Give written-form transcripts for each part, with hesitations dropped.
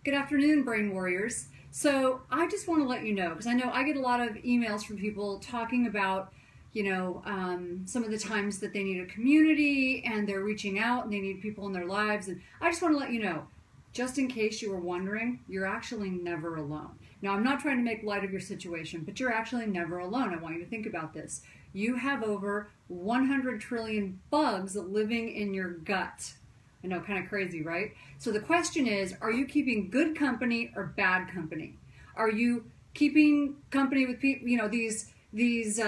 Good afternoon, Brain Warriors. So I just want to let you know, because I know I get a lot of emails from people talking about, some of the times that they need a community and they're reaching out and they need people in their lives. And I just want to let you know, just in case you were wondering, you're actually never alone. Now, I'm not trying to make light of your situation, but you're actually never alone. I want you to think about this. You have over 100 trillion bugs living in your gut. I know, kind of crazy, right? So the question is, are you keeping good company or bad company? Are you keeping company with people, these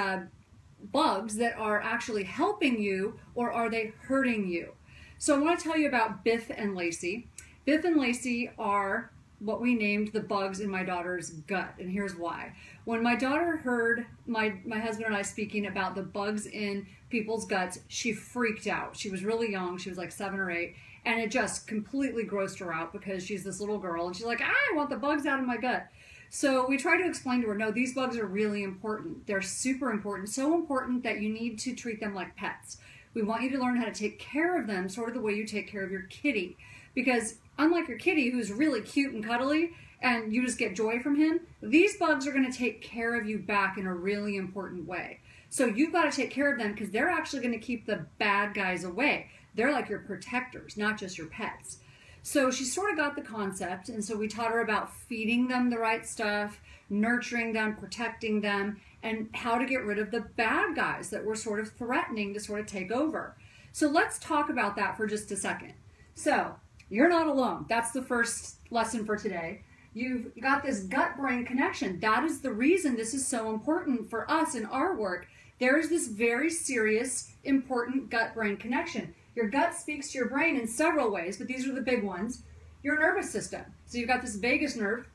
bugs that are actually helping you, or are they hurting you? So I want to tell you about Biff and Lacey. Biff and Lacey are what we named the bugs in my daughter's gut, and here's why. When my daughter heard my husband and I speaking about the bugs in people's guts, she freaked out. She was really young, she was like 7 or 8, and it just completely grossed her out because she's this little girl, and she's like, I want the bugs out of my gut. So we tried to explain to her, no, these bugs are really important. They're super important, so important that you need to treat them like pets. We want you to learn how to take care of them sort of the way you take care of your kitty. Because unlike your kitty, who's really cute and cuddly, and you just get joy from him, these bugs are going to take care of you back in a really important way. So you've got to take care of them because they're actually going to keep the bad guys away. They're like your protectors, not just your pets. So she sort of got the concept, and so we taught her about feeding them the right stuff, nurturing them, protecting them, and how to get rid of the bad guys that were sort of threatening to sort of take over. So let's talk about that for just a second. So you're not alone. That's the first lesson for today. You've got this gut-brain connection. That is the reason this is so important for us in our work. There is this very serious, important gut-brain connection. Your gut speaks to your brain in several ways, but these are the big ones. Your nervous system. So you've got this vagus nerve,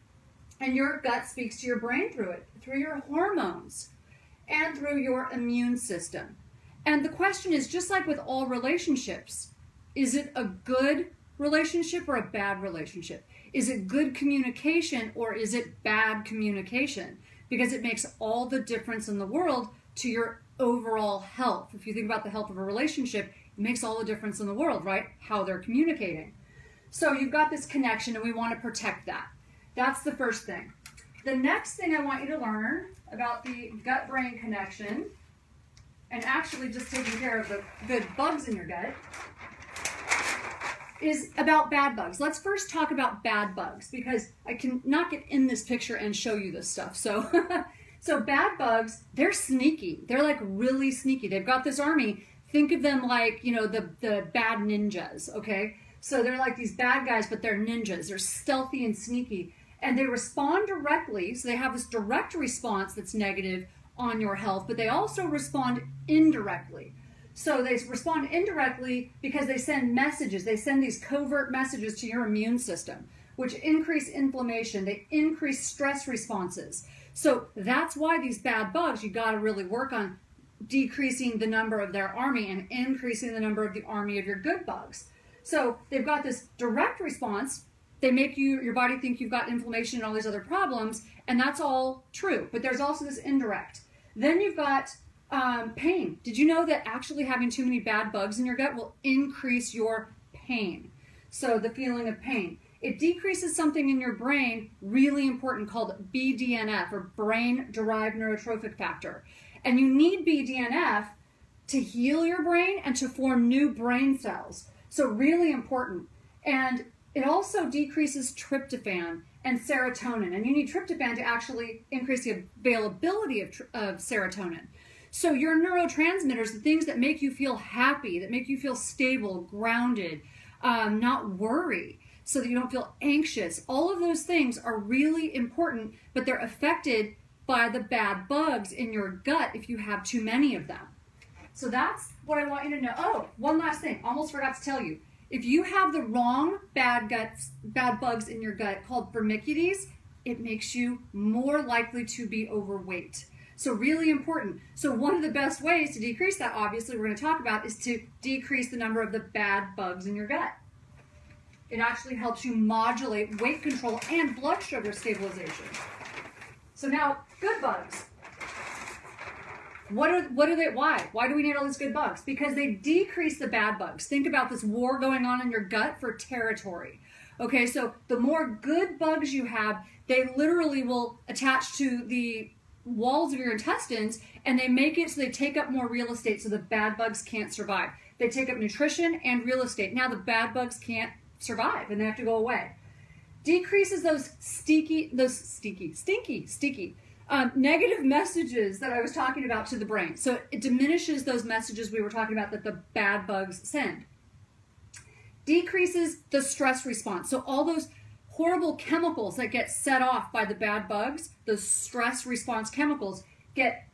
and your gut speaks to your brain through it, through your hormones, and through your immune system. And the question is, just like with all relationships, is it a good relationship or a bad relationship? Is it good communication or is it bad communication? Because it makes all the difference in the world to your overall health. If you think about the health of a relationship, it makes all the difference in the world, right? How they're communicating. So you've got this connection and we want to protect that. That's the first thing. The next thing I want you to learn about the gut-brain connection, and actually just taking care of the good bugs in your gut, is about bad bugs. Let's first talk about bad bugs because I can not get in this picture and show you this stuff. So, so bad bugs, they're sneaky. They're like really sneaky. They've got this army. Think of them like, the bad ninjas, okay? So they're like these bad guys, but they're ninjas. They're stealthy and sneaky. And they respond directly, so they have this direct response that's negative on your health, but they also respond indirectly. So they respond indirectly because they send messages. They send these covert messages to your immune system, which increase inflammation. They increase stress responses. So that's why these bad bugs, you got to really work on decreasing the number of their army and increasing the number of the army of your good bugs. So they've got this direct response. They make your body think you've got inflammation and all these other problems, and that's all true. But there's also this indirect. Then you've got pain. Did you know that actually having too many bad bugs in your gut will increase your pain? So the feeling of pain. It decreases something in your brain, really important, called BDNF, or brain-derived neurotrophic factor. And you need BDNF to heal your brain and to form new brain cells. So really important. And it also decreases tryptophan and serotonin. And you need tryptophan to actually increase the availability of serotonin. So your neurotransmitters, the things that make you feel happy, that make you feel stable, grounded, not worry, so that you don't feel anxious, all of those things are really important, but they're affected by the bad bugs in your gut if you have too many of them. So that's what I want you to know. Oh, one last thing, almost forgot to tell you. If you have the wrong bad bugs in your gut called Firmicutes, it makes you more likely to be overweight. So really important. So one of the best ways to decrease that, obviously, we're going to talk about, is to decrease the number of the bad bugs in your gut. It actually helps you modulate weight control and blood sugar stabilization. So now, good bugs. What are they? Why? Why do we need all these good bugs? Because they decrease the bad bugs. Think about this war going on in your gut for territory. Okay, so the more good bugs you have, they literally will attach to the walls of your intestines, and they make it so they take up more real estate so the bad bugs can't survive. They take up nutrition and real estate. Now the bad bugs can't survive and they have to go away. Decreases those stinky negative messages that I was talking about to the brain. So it diminishes those messages we were talking about that the bad bugs send. Decreases the stress response. So all those horrible chemicals that get set off by the bad bugs, those stress response chemicals, get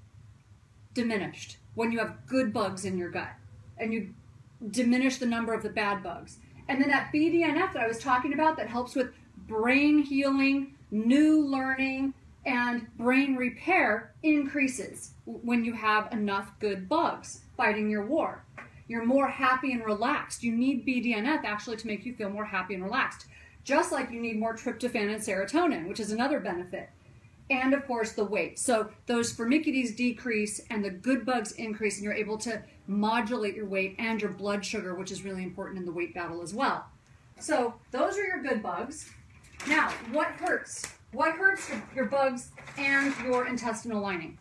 diminished when you have good bugs in your gut, and you diminish the number of the bad bugs. And then that BDNF that I was talking about that helps with brain healing, new learning, and brain repair increases when you have enough good bugs fighting your war. You're more happy and relaxed. You need BDNF actually to make you feel more happy and relaxed, just like you need more tryptophan and serotonin, which is another benefit. And of course the weight. So those Firmicutes decrease and the good bugs increase, and you're able to modulate your weight and your blood sugar, which is really important in the weight battle as well. So those are your good bugs. Now, what hurts? What hurts your bugs and your intestinal lining?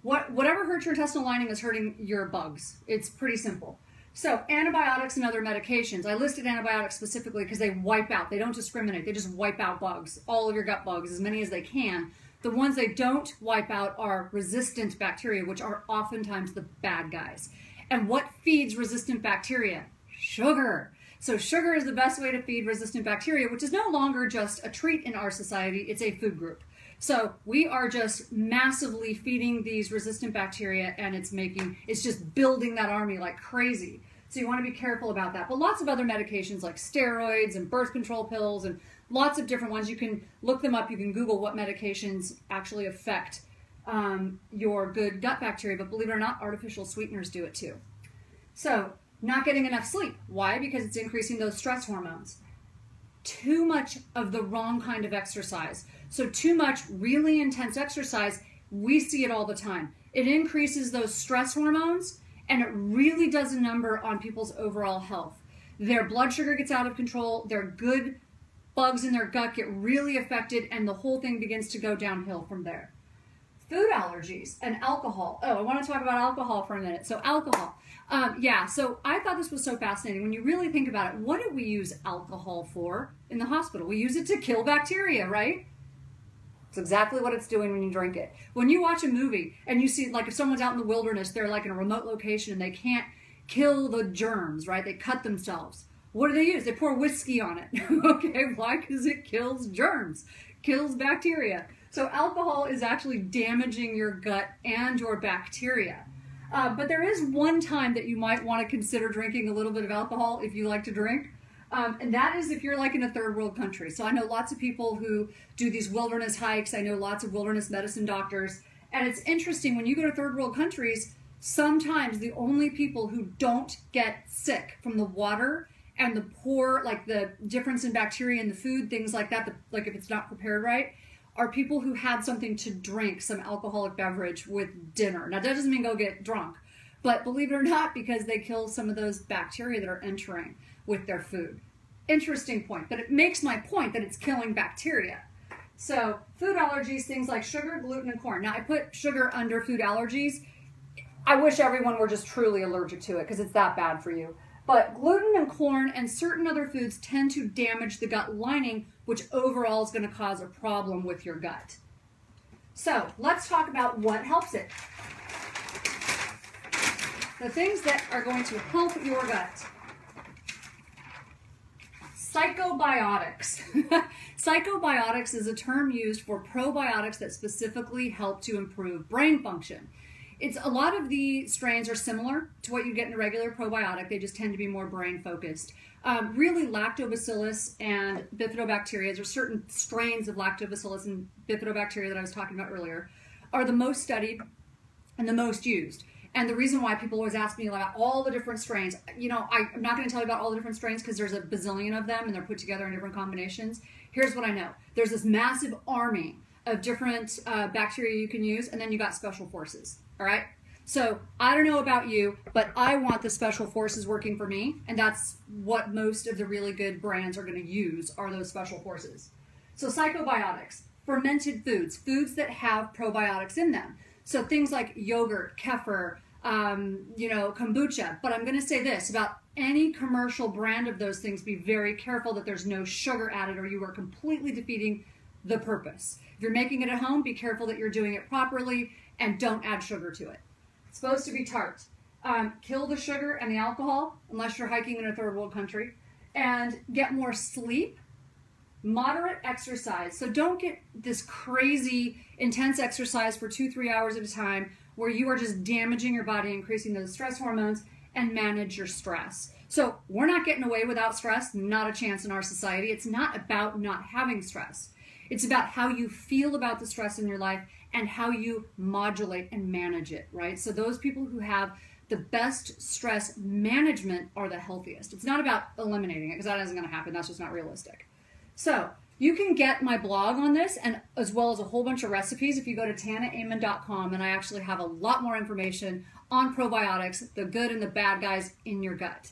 Whatever hurts your intestinal lining is hurting your bugs. It's pretty simple. So antibiotics and other medications. I listed antibiotics specifically because they wipe out. They don't discriminate. They just wipe out bugs, all of your gut bugs, as many as they can. The ones they don't wipe out are resistant bacteria, which are oftentimes the bad guys. And what feeds resistant bacteria? Sugar. So sugar is the best way to feed resistant bacteria, which is no longer just a treat in our society. It's a food group. So we are just massively feeding these resistant bacteria, and it's just building that army like crazy. So you want to be careful about that. But lots of other medications like steroids and birth control pills and lots of different ones. You can look them up. You can Google what medications actually affect your good gut bacteria. But believe it or not, artificial sweeteners do it too. So not getting enough sleep. Why? Because it's increasing those stress hormones. Too much of the wrong kind of exercise. So too much really intense exercise, we see it all the time. It increases those stress hormones, and it really does a number on people's overall health. Their blood sugar gets out of control, their good bugs in their gut get really affected, and the whole thing begins to go downhill from there. Food allergies and alcohol. Oh, I want to talk about alcohol for a minute. So alcohol. So I thought this was so fascinating. When you really think about it, what do we use alcohol for in the hospital? We use it to kill bacteria, right? It's exactly what it's doing when you drink it. When you watch a movie and you see, like, if someone's out in the wilderness, they're like in a remote location and they can't kill the germs, right? They cut themselves. What do they use? They pour whiskey on it. Okay, why? Because it kills germs, kills bacteria. So alcohol is actually damaging your gut and your bacteria. But there is one time that you might want to consider drinking a little bit of alcohol if you like to drink. And that is if you're like in a third world country. So I know lots of people who do these wilderness hikes. I know lots of wilderness medicine doctors. And it's interesting, when you go to third world countries, sometimes the only people who don't get sick from the water and the poor, like the difference in bacteria in the food, things like that, like if it's not prepared right, are people who had something to drink, some alcoholic beverage with dinner. Now, that doesn't mean go get drunk, but believe it or not, because they kill some of those bacteria that are entering with their food. Interesting point, but it makes my point that it's killing bacteria. So food allergies, things like sugar, gluten, and corn. Now, I put sugar under food allergies. I wish everyone were just truly allergic to it because it's that bad for you. But gluten and corn and certain other foods tend to damage the gut lining, which overall is going to cause a problem with your gut. So let's talk about what helps it. The things that are going to help your gut. Psychobiotics. Psychobiotics is a term used for probiotics that specifically help to improve brain function. A lot of the strains are similar to what you get in a regular probiotic. They just tend to be more brain focused. Really, lactobacillus and bifidobacteria, or certain strains of lactobacillus and bifidobacteria that I was talking about earlier, are the most studied and the most used. And the reason why people always ask me about all the different strains, you know, I'm not going to tell you about all the different strains because there's a bazillion of them and they're put together in different combinations. Here's what I know. There's this massive army of different bacteria you can use, and then you got special forces. All right. So I don't know about you, but I want the special forces working for me, and that's what most of the really good brands are going to use, are those special forces. So psychobiotics, fermented foods, foods that have probiotics in them. So things like yogurt, kefir, kombucha. But I'm going to say this about any commercial brand of those things: be very careful that there's no sugar added, or you are completely defeating the purpose. If you're making it at home, be careful that you're doing it properly and don't add sugar to it. It's supposed to be tart. Kill the sugar and the alcohol, unless you're hiking in a third world country, and get more sleep, moderate exercise. So don't get this crazy intense exercise for 2-3 hours at a time where you are just damaging your body, increasing those stress hormones, and manage your stress. So we're not getting away without stress, not a chance in our society. It's not about not having stress. It's about how you feel about the stress in your life and how you modulate and manage it, right? So those people who have the best stress management are the healthiest. It's not about eliminating it, because that isn't going to happen. That's just not realistic. So you can get my blog on this, and as well as a whole bunch of recipes, if you go to TanaAmon.com, and I actually have a lot more information on probiotics, the good and the bad guys in your gut.